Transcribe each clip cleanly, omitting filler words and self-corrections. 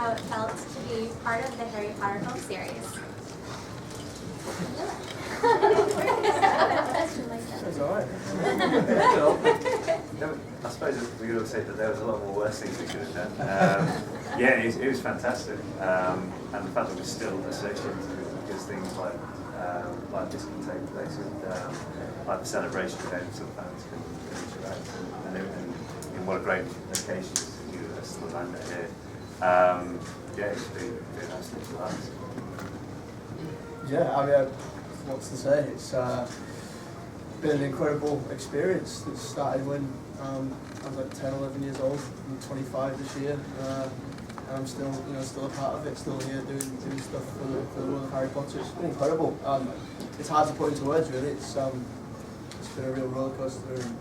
how it felt to be part of the Harry Potter film series. That's all right. I suppose we could have said that there was a lot more worse things we could have done. Yeah, it was fantastic, and the fact that we're still associated with because things like this can take place, and like the celebration events that fans can interact, and in what a great location is the Universal Orlando here. Yeah, it's been nice for us. Yeah, I mean, what's to say? It's been an incredible experience that started when I was like 10, 11 years old. I'm 25 this year, and I'm still, still a part of it. Still here doing stuff for the world of Harry Potter. It's been incredible. It's hard to put into words, really. It's been a real roller coaster. And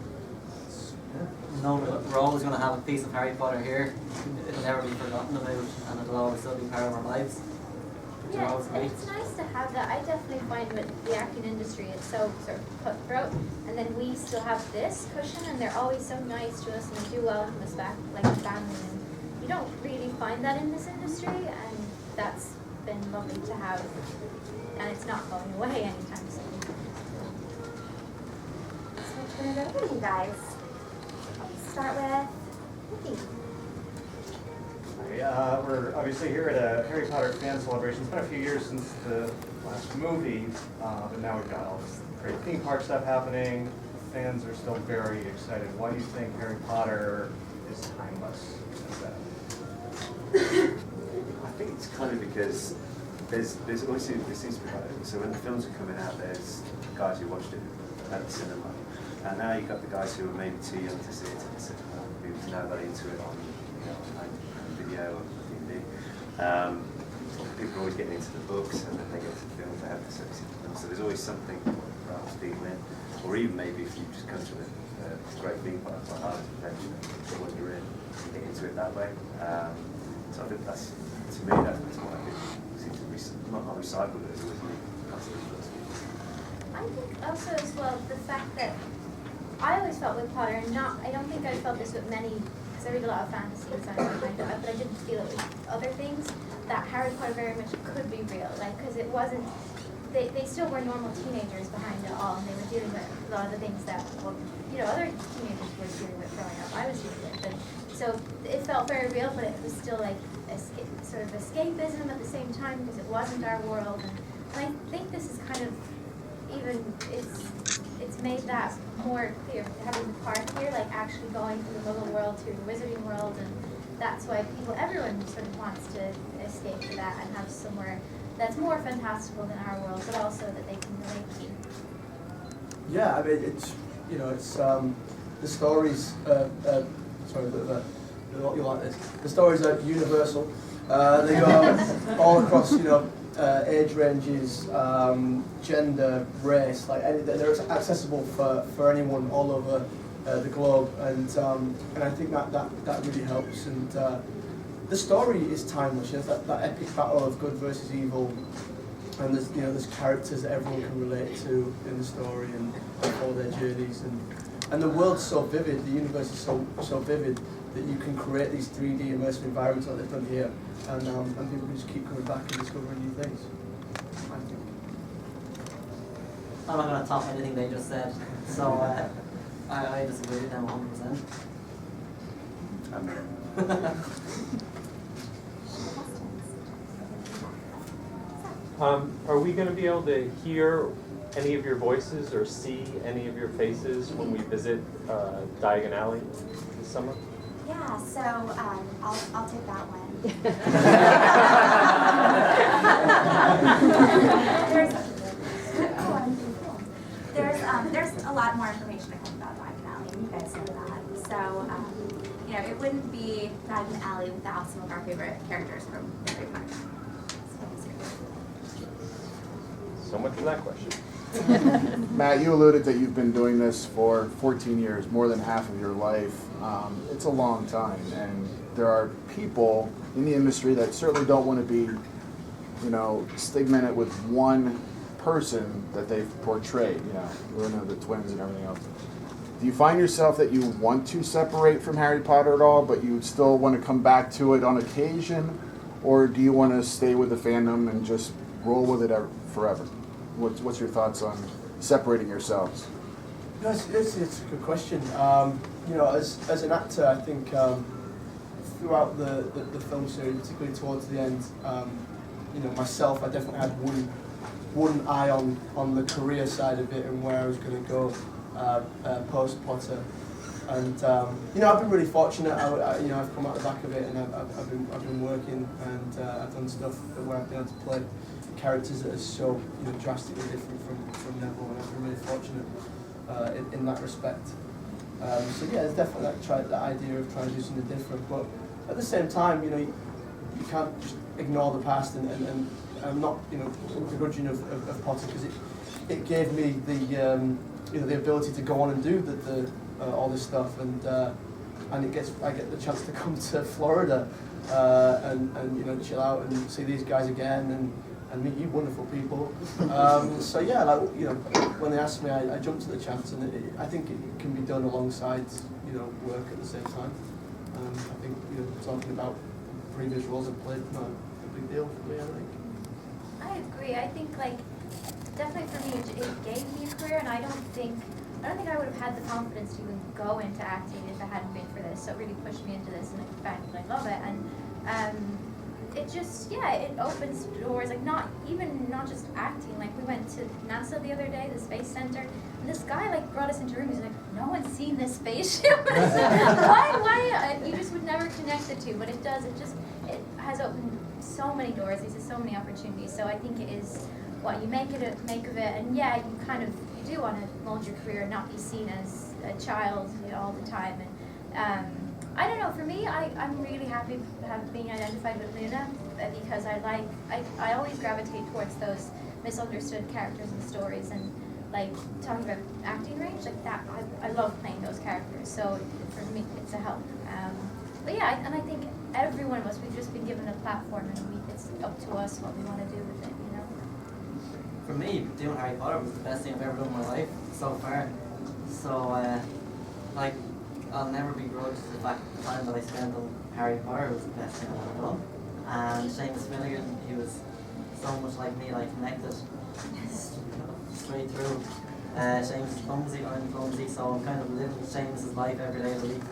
know that we're always going to have a piece of Harry Potter here. It'll never be forgotten about, and it'll always still be part of our lives. Yeah, it's nice to have that. I definitely find with the acting industry, it's so sort of cutthroat, and then we still have this cushion, and they're always so nice to us, and they do welcome us back like a family. And you don't really find that in this industry, and that's been lovely to have, and it's not going away anytime soon. So I'll turn it over to you guys. Let's start with Nikki. We're obviously here at a Harry Potter fan celebration. It's been a few years since the last movie, but now we've got all this great theme park stuff happening. Fans are still very excited. Why do you think Harry Potter is timeless? I think it's kind of because there's always there seems to be so when the films are coming out, there's guys who watched it at the cinema, and now you've got the guys who are maybe too young to see it at the cinema, who've now got into it on video or DVD. People are always getting into the books, and then they get to the films, they have to see them. So there's always something for us people in, or even maybe if you just come to a great theme park like Harley's Adventure, when you're in, you get into it that way. So I think that's, to me, that's what I think seems to be not recycled as always me. I think also as well the fact that I always felt with Potter, and I don't think I felt this with many, because I read a lot of fantasy and science fiction, but I didn't feel it with other things, that Harry Potter very much could be real, like, because it wasn't, they still were normal teenagers behind it all, and they were dealing with a lot of the things that, well, other teenagers were dealing with growing up, I was dealing with, and so it felt very real, but it was still like sort of escapism at the same time, because it wasn't our world, and I think this is kind of, even, it's made that more clear, having the park here, like actually going from the Muggle world to the Wizarding world, and that's why everyone sort of wants to escape to that and have somewhere that's more fantastical than our world, but also that they can relate to. Yeah, I mean, it's the stories. Sorry, you like this. The stories are universal. They go all across, age ranges, gender, race. Like they're accessible for anyone all over the globe, and I think that really helps. And the story is timeless. That epic battle of good versus evil, and there's characters that everyone can relate to in the story and all their journeys, and the world's so vivid. The universe is so vivid that you can create these 3D immersive environments like they've done here, and people can just keep coming back and discovering new things. I think. I'm not going to top anything they just said, so I disagree with them 100%. Are we going to be able to hear any of your voices or see any of your faces when we visit Diagon Alley this summer? Yeah, so I'll take that one. There's a lot more information I think about Diagon Alley, and you guys know that. So it wouldn't be Diagon Alley without some of our favorite characters from Harry Potter. So much for that question. Matt, you alluded that you've been doing this for 14 years, more than half of your life. It's a long time, and there are people in the industry that certainly don't want to be, stigmatized with one person that they've portrayed, Luna, the twins, and everything else. Do you find yourself that you want to separate from Harry Potter at all, but you still want to come back to it on occasion? or do you want to stay with the fandom and just roll with it forever? What's your thoughts on separating yourselves? No, it's a good question. You know, as an actor, I think throughout the film series, particularly towards the end, you know, myself, I definitely had one eye on the career side of it and where I was going to go post Potter. And you know, I've been really fortunate. You know, I've come out the back of it, and I've been working, and I've done stuff where I've been able to play characters that are so, you know, drastically different from Neville, and I've been really fortunate in that respect. So yeah, there's definitely that idea of trying to do something different, but at the same time, you know, you can't just ignore the past, and I'm not, you know, begrudging of Potter, because it gave me the you know, the ability to go on and do the all this stuff, and I get the chance to come to Florida and you know, chill out and see these guys again and meet you wonderful people. So yeah, like, you know, when they asked me, I jumped at the chance, and I think it can be done alongside, you know, work at the same time. I think, you know, talking about previous roles I've played, not a big deal for me, I think. I agree. I think, like, definitely for me, it gave me a career, and I don't think I would have had the confidence to even go into acting if it hadn't been for this. So it really pushed me into this, and I found that I love it. And it just, yeah, it opens doors, like not just acting. Like, we went to NASA the other day, the Space Center, and this guy like brought us into rooms. He's like, no one's seen this spaceship. Why? You just would never connect the two, but it does. It has opened so many doors. There's so many opportunities. So I think it is what you make of it, and yeah, you do want to mold your career and not be seen as a child, you know, all the time. And I don't know, for me, I'm really happy being identified with Luna, because I always gravitate towards those misunderstood characters and stories, and like talking about acting range, like that, I love playing those characters, so for me it's a help. But yeah, and I think every one of us, we've just been given a platform, and it's up to us what we want to do with it, you know? For me, doing Harry Potter was the best thing I've ever done in my life so far. So, like, I'll never begrudge the time that I spent on Harry Potter. Was the best thing I've ever done. And Seamus Milligan, he was so much like me, like connected straight through. Seamus is clumsy, I'm clumsy, so I'm kind of living Seamus's life every day of the week.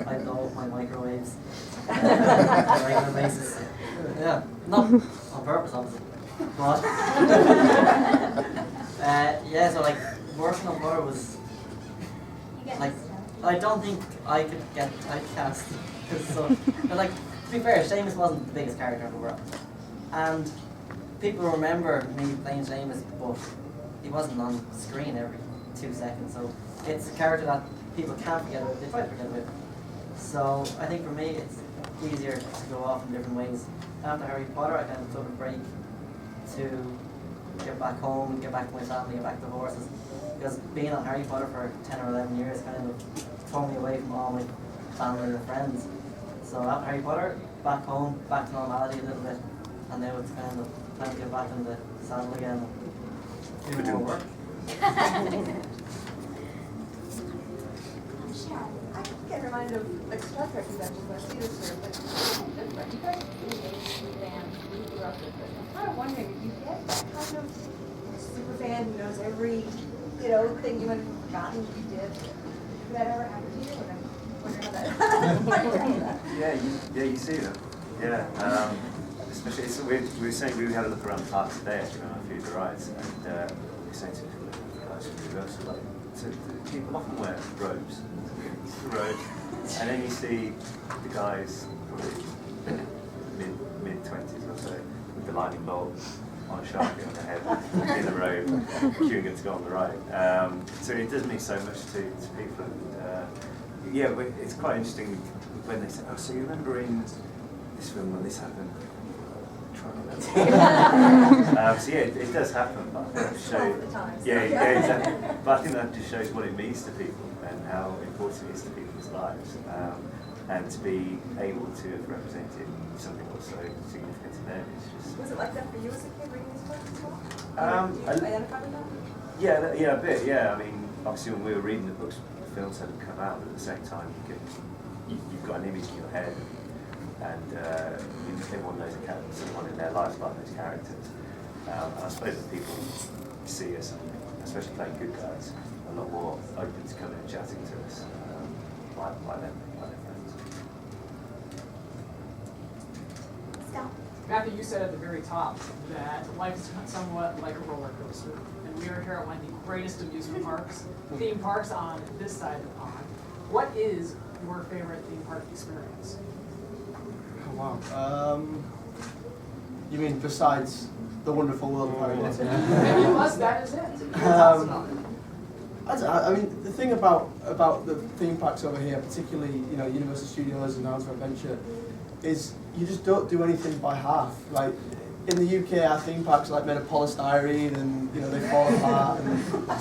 I blow up my microwaves on a regular basis. Yeah, not on purpose, obviously. But yeah, so like working on Potter was like, I don't think I could get typecast. So, but like, to be fair, Seamus wasn't the biggest character in the world, and people remember me playing Seamus, but he wasn't on screen every 2 seconds. So it's a character that people can't forget about. They try to forget about. So I think for me, it's easier to go off in different ways. After Harry Potter, I kind of took a break to get back home, get back to my family, get back to horses. Because being on Harry Potter for 10 or 11 years kind of tore me away from all my family and friends. So after Harry Potter, back home, back to normality a little bit, and now it's kind of time to get back in the saddle again and do more work. I get reminded of like Star Trek conventions when I see this sort of like different. You guys really engaged fans who grew up with it. I'm kind of wondering if you get that kind of super fan who knows every, you know, thing you might have forgotten you did. Did that ever happen to you? And I'm wondering how that. Yeah, you see them. Yeah, especially so we were saying we had a look around the park today actually on a few of the rides, and we were saying to the guys from Universal, like, so people often wear robes, and then you see the guys probably mid 20s or so with the lightning bolt on a Sharpie on their head in a robe, queuing it to go on the ride. So it does mean so much to people, and yeah, but it's quite interesting when they say, oh, so you remember in this film when this happened? So yeah, it does happen, but I think it shows, yeah, exactly. But I think that just shows what it means to people and how important it is to people's lives, and to be able to have represented something that's so significant to them. It's just. Was it like that for you as a kid reading these books as well? Identify with that? Yeah, a bit. Yeah, I mean, obviously when we were reading the books, the films hadn't come out, but at the same time, you've got an image in your head. and everyone knows someone in their life like those characters. And I suppose that people see us, especially playing good guys, a lot more open to coming and chatting to us by their friends. Scott? Matthew, you said at the very top that life is somewhat like a roller coaster, and we are here at one of the greatest amusement parks, theme parks on this side of the pond. What is your favorite theme park experience? Oh, wow. You mean besides the wonderful world of Paradise? Maybe plus that is it. I mean, the thing about the theme parks over here, particularly Universal Studios and Islands of Adventure, is you just don't do anything by half. Like in the UK, our theme parks are like made of polystyrene, and they fall apart, and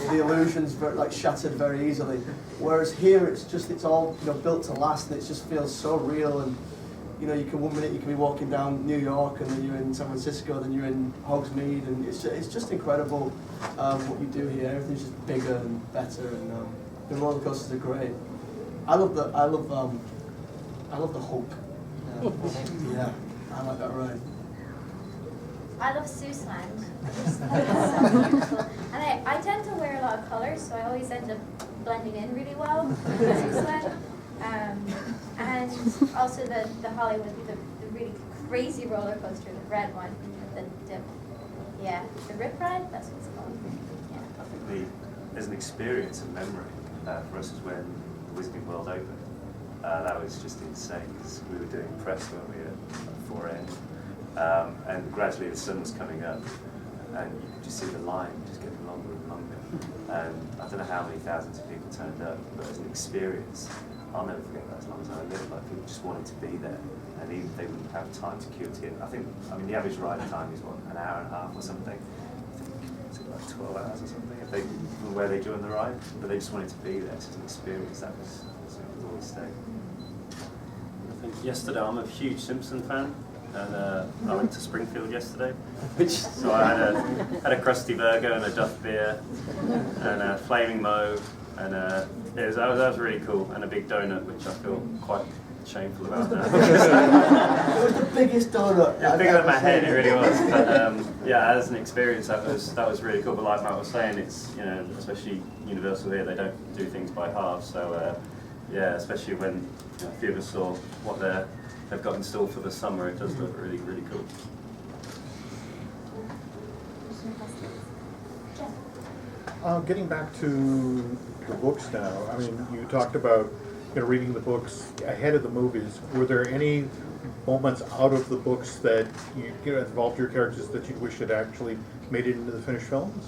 the illusions shattered very easily. Whereas here, it's all built to last, and it just feels so real. And you can one minute you can be walking down New York, and then you're in San Francisco, then you're in Hogsmeade, and it's just incredible what you do here. Everything's just bigger and better, and the roller coasters are great. I love the Hulk. Yeah, I like that ride. I love Seussland. It's so beautiful. And I tend to wear a lot of colours, so I always end up blending in really well with Seussland. And also the Hollywood, the really crazy roller coaster, the red one, the Rip Ride, that's what it's called. Yeah. I think there's an experience and memory for us is when the Wizarding World opened. That was just insane because we were doing press when we were at 4 a.m. And gradually the sun was coming up, and you could just see the line just getting longer and longer. And I don't know how many thousands of people turned up, but as an experience, I'll never forget that as long as I live. Like people just wanted to be there, and even if they wouldn't have time to queue to get. I mean the average ride time is what, an hour and a half or something. I think it's like 12 hours or something if they from where they joined the ride, but they just wanted to be there. It's just an experience that was always stay. I think yesterday, I'm a huge Simpson fan, and I went to Springfield yesterday. So I had a Krusty Burger and a Duff beer and a Flaming Moe, and that was really cool, and a big donut, which I feel quite shameful about now. It was the biggest donut. It was bigger than my head, it really was. But yeah, as an experience, that was really cool. But like Matt was saying, it's especially Universal here, they don't do things by half. So yeah, especially when a few of us saw what they've got in store for the summer, it does look really, really cool. Getting back to the books now, I mean, you talked about reading the books ahead of the movies. Were there any moments out of the books that involved your characters that you wish had actually made it into the finished films?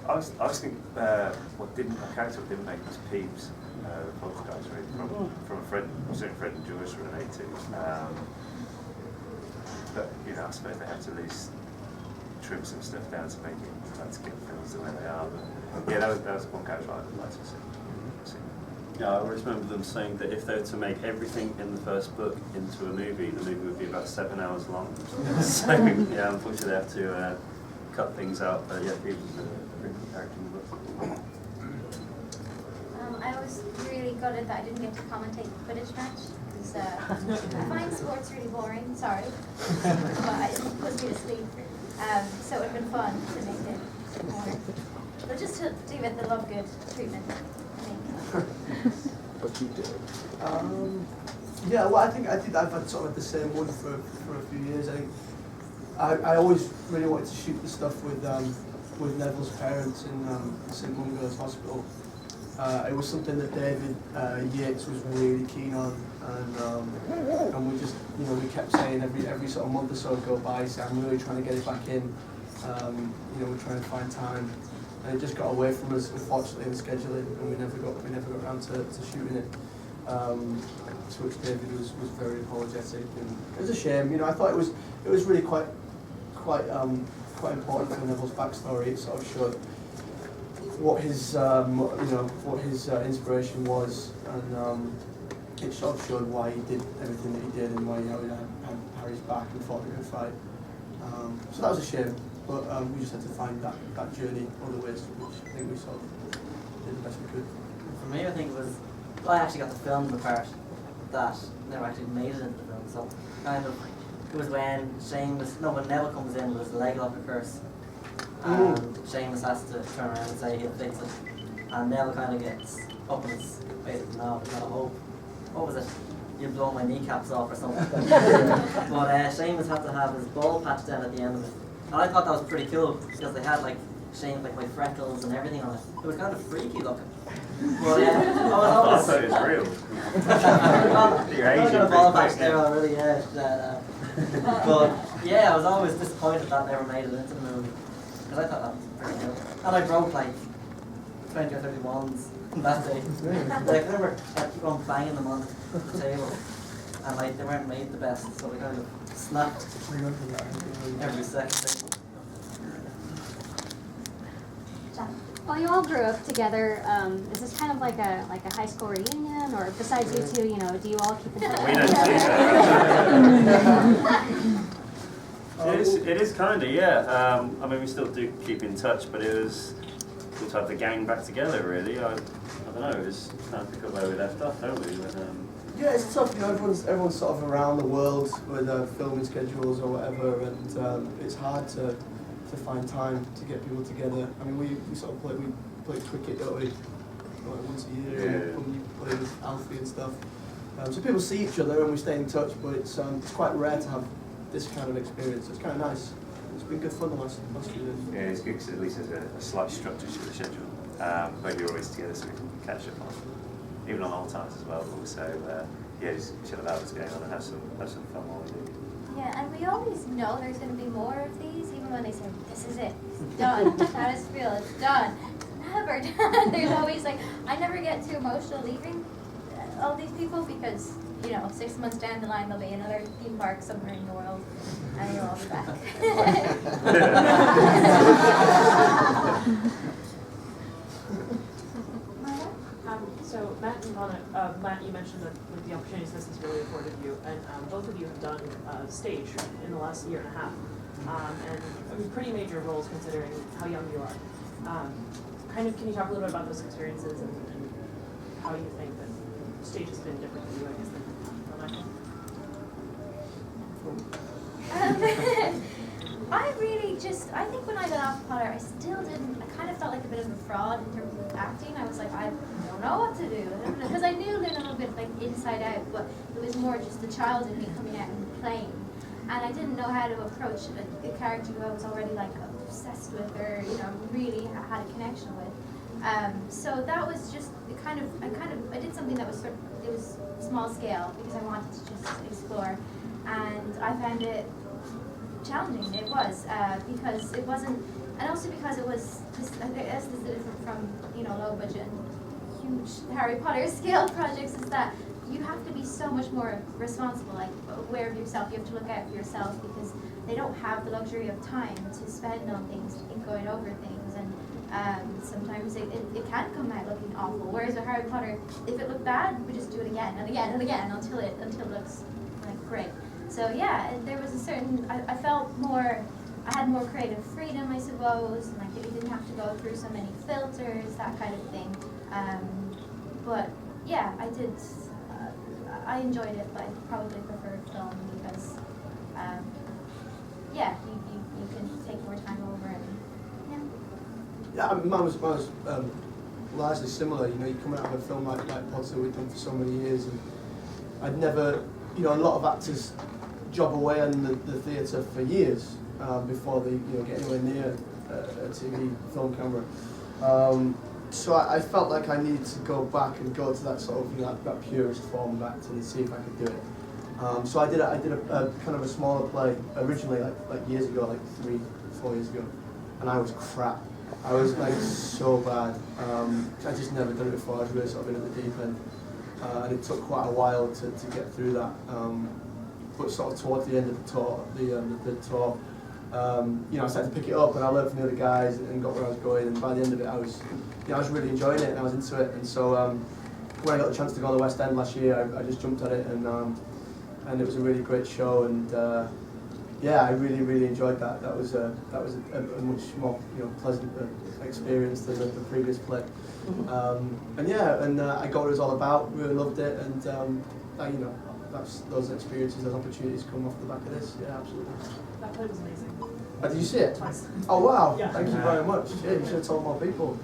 I was thinking what didn't make was Peeves, the Phelps guys, from a friend, certainly Fred and George related to. But I suppose they have to at least trim some stuff down to make it to get films the way they are. But yeah, that was one character I'd like to see. Yeah, I always remember them saying that if they were to make everything in the first book into a movie, the movie would be about 7 hours long. So yeah, unfortunately they have to cut things out. But yeah, Peeves was a really good character in the book. I was really gutted that I didn't get to commentate the Quidditch match, because I find sports really boring, sorry, but it puts me to sleep. So it would have been fun to make it more, but just to give it the Lovegood treatment, I think. But you did. Yeah, well, I think I've had sort of the same one for a few years. I think I always really wanted to shoot the stuff with Neville's parents in St Mungo's Hospital. It was something that David Yates was really keen on, and we just we kept saying every sort of month or so go by, saying I'm really trying to get it back in. We're trying to find time. And it just got away from us, unfortunately, in scheduling, and we never got around to shooting it. To which David was very apologetic, and it was a shame. I thought it was really quite important for Neville's backstory. It sort of showed what his inspiration was, and it sort of showed why he did everything that he did, and why he had Harry's back and fought a good fight. So that was a shame. But we just had to find that journey other ways, which I think we sort of did the best we could. For me, I think it was, I actually got to film the part, that never actually made it into the film. So kind of, it was when when Neville comes in with his leg locker curse, and Seamus has to turn around and say he'll fix it, and Neville kind of gets up in his face, no, there's not a hope. What was it? You blow my kneecaps off or something. But Seamus had to have his ball patched down at the end of it. And I thought that was pretty cool because they had like Seamus, like my freckles and everything on it. It was kind of freaky looking. But I thought it was real. You're I got Asian a ball pretty patch quick, there yeah. already, yeah. But yeah, I was always disappointed that never made it into the movie. Because I thought that was pretty cool. And I broke like 20 or 30 wands that day. Like, I remember I keep on banging them on the table, and like they weren't made the best, so they kind of snapped every second. Well, you all grew up together. Is this kind of like a high school reunion, or besides you two, do you all keep in touch? We don't see that. It is kind of, yeah. I mean, we still do keep in touch, but it was good to have the gang back together, really. I don't know, it was kind of pick up where we left off, don't we? But, yeah, it's tough. Everyone's sort of around the world with filming schedules or whatever, and it's hard to find time to get people together. I mean, we sort of play cricket, don't we? Like once a year, Yeah. when we play with Alfie and stuff. So people see each other and we stay in touch, but it's quite rare to have this kind of experience. It's kind of nice. It's been good fun the last few years. Yeah, it's good because at least there's a slight structure to the schedule. But you're always together so we can catch up on, even on old times as well. But also, just chill about what's going on and have some fun while we do. Yeah, and we always know there's going to be more of these, even when they say, this is it, it's done, that is real, it's done. It's never done. There's always like, I never get too emotional leaving all these people because, 6 months down the line there'll be another theme park somewhere in the world and you'll all be back. So Matt and Evanna, Matt, you mentioned that with the opportunities this has really afforded you, and both of you have done stage in the last year and a half, and pretty major roles considering how young you are. Can you talk a little bit about those experiences and how you think that stage has been different for you, I guess, than I think when I got off Potter, I kind of felt like a bit of a fraud in terms of acting. I was like, I don't know what to do. Because I knew Lynn a little bit like inside out, but it was more just the child in me coming out and playing. And I didn't know how to approach a character who I was already like obsessed with or, really had a connection with. So that was just I did something that was it was small scale because I wanted to just explore. And I found it challenging. It was because it wasn't, and also because it was. I guess this is different from low budget and huge Harry Potter scale projects. Is that you have to be so much more responsible, like aware of yourself. You have to look out for yourself because they don't have the luxury of time to spend on things and going over things. And sometimes it can come out looking awful. Whereas with Harry Potter, if it looked bad, we just do it again and again and again until it looks like great. So yeah, there was a certain, I felt more, I had more creative freedom, I suppose, and like you didn't have to go through so many filters, that kind of thing. But yeah, I did, I enjoyed it, but I probably preferred film because, you can take more time over and, Yeah, I mean, mine was largely similar. You come out of a film like Potter we've done for so many years, and I'd never, a lot of actors job away on the theatre for years before they get anywhere near a TV film camera. So I felt like I needed to go back and go to that sort of that purest form of acting and see if I could do it. So I did a kind of a smaller play originally like years ago, like 3-4 years ago, and I was crap. I was like so bad. I just never done it before. I was really sort of in at the deep end, and it took quite a while to get through that. But sort of towards the end of the tour, I started to pick it up, and I learned from the other guys and got where I was going. And by the end of it, I was really enjoying it, and I was into it. And so when I got the chance to go to the West End last year, I just jumped at it, and it was a really great show. And yeah, I really enjoyed that. That was a much more pleasant experience than the previous play. And yeah, and I got what it was all about. Really loved it, and those experiences, those opportunities come off the back of this. Yeah, absolutely. That play was amazing. Did you see it? Twice. Oh wow! Yeah. Thank you very much. Yeah, you should have told more people.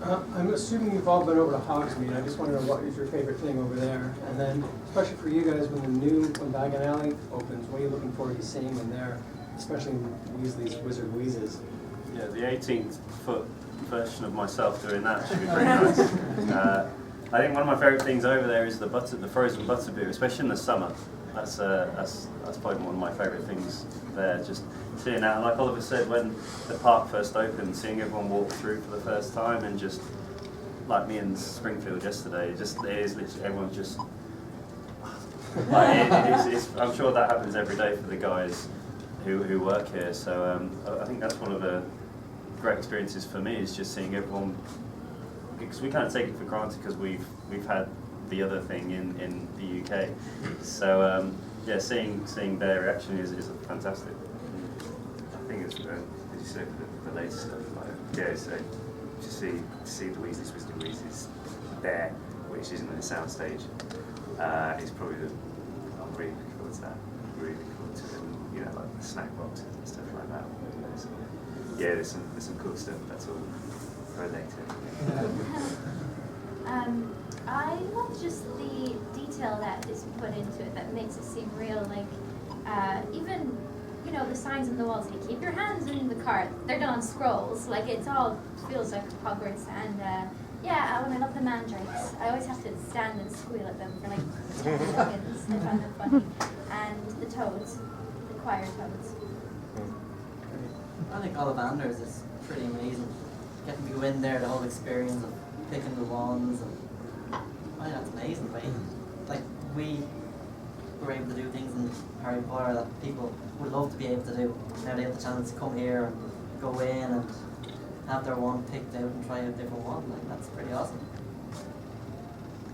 I'm assuming you've all been over to Hogsmeade. I just wonder what is your favorite thing over there, and then especially for you guys when Diagon Alley opens, what are you looking forward to seeing in there, especially Weasley's Wizard Wheezes? Yeah, the 18-foot version of myself doing that should be pretty nice. I think one of my favourite things over there is the frozen butterbeer, especially in the summer. That's probably one of my favourite things there. Just seeing that, and like Oliver said, when the park first opened, seeing everyone walk through for the first time, and just like me in Springfield yesterday, it is literally everyone's just. I'm sure that happens every day for the guys who work here. So I think that's one of the great experiences for me, is just seeing everyone, because we kind of take it for granted because we've had the other thing in the UK. So yeah, seeing their reaction is fantastic. I think it's as you said, the latest stuff. Like, yeah, so to see the Weasley's Wizard Wheezes there, which isn't in the soundstage, is probably I'm really looking forward to that. Really looking forward to it. And, like the snack boxes and stuff like that. So, yeah, there's some cool stuff. That's all related. I love just the detail that is put into it that makes it seem real. Like even the signs on the walls, like keep your hands in the cart. They're done on scrolls. Like it all feels like Hogwarts. And yeah, when I love the mandrakes, I always have to stand and squeal at them for like 10 seconds. I find them funny. And the toads, the choir toads. I think Ollivanders is pretty amazing. Getting to go in there, the whole experience of picking the wands, and I think that's amazing. Like we were able to do things in Harry Potter that people would love to be able to do. Now they have the chance to come here and go in and have their wand picked out and try a different wand. Like that's pretty awesome.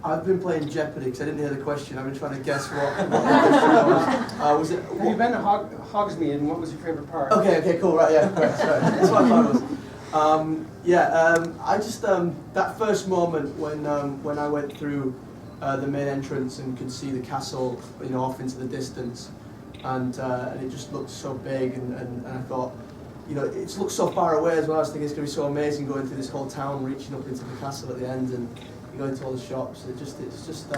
I've been playing Jeopardy because I didn't hear the question. I've been trying to guess what the question was. Have you been to Hogsmeade, and what was your favorite part? Okay, cool, right, yeah, right, sorry. That's what I thought it was. I just, that first moment when I went through the main entrance and could see the castle, off into the distance, and it just looked so big, and I thought, it looked so far away as well. I was thinking it's going to be so amazing going through this whole town, reaching up into the castle at the end, and you go into all the shops. It's just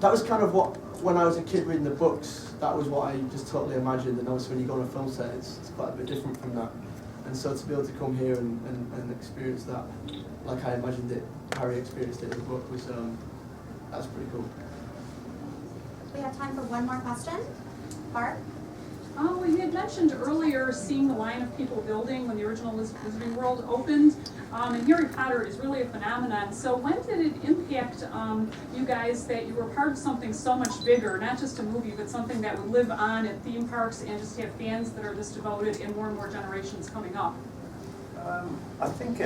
that was kind of what, when I was a kid reading the books, that was what I just totally imagined, and obviously when you go on a film set, it's quite a bit different from that. And so to be able to come here and experience that like I imagined it, Harry experienced it in the book, was that's pretty cool. We have time for one more question. Barb? Well, you had mentioned earlier seeing the line of people building when the original Wizarding World opened, and Harry Potter is really a phenomenon. So when did it impact you guys that you were part of something so much bigger, not just a movie, but something that would live on at theme parks and just have fans that are this devoted and more generations coming up? I think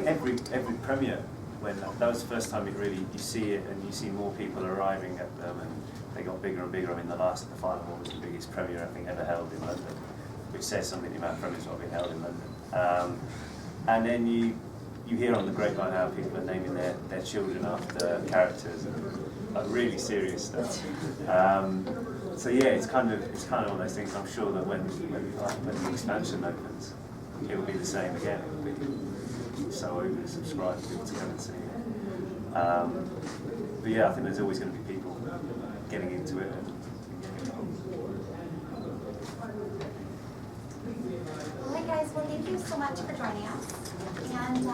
every premiere, when that was the first time you see it, and you see more people arriving at them, and they got bigger and bigger. I mean, the final one was the biggest premiere I think ever held in London, which says something about premieres what we held in London. And then you hear on the grapevine how people are naming their children after characters, and like really serious stuff. So yeah, it's kind of one of those things. I'm sure that when the expansion opens, it will be the same again. It will be so oversubscribed for people to come and see it. But yeah, I think there's always going to be people getting into it. All right, guys. Well, thank you so much for joining us. And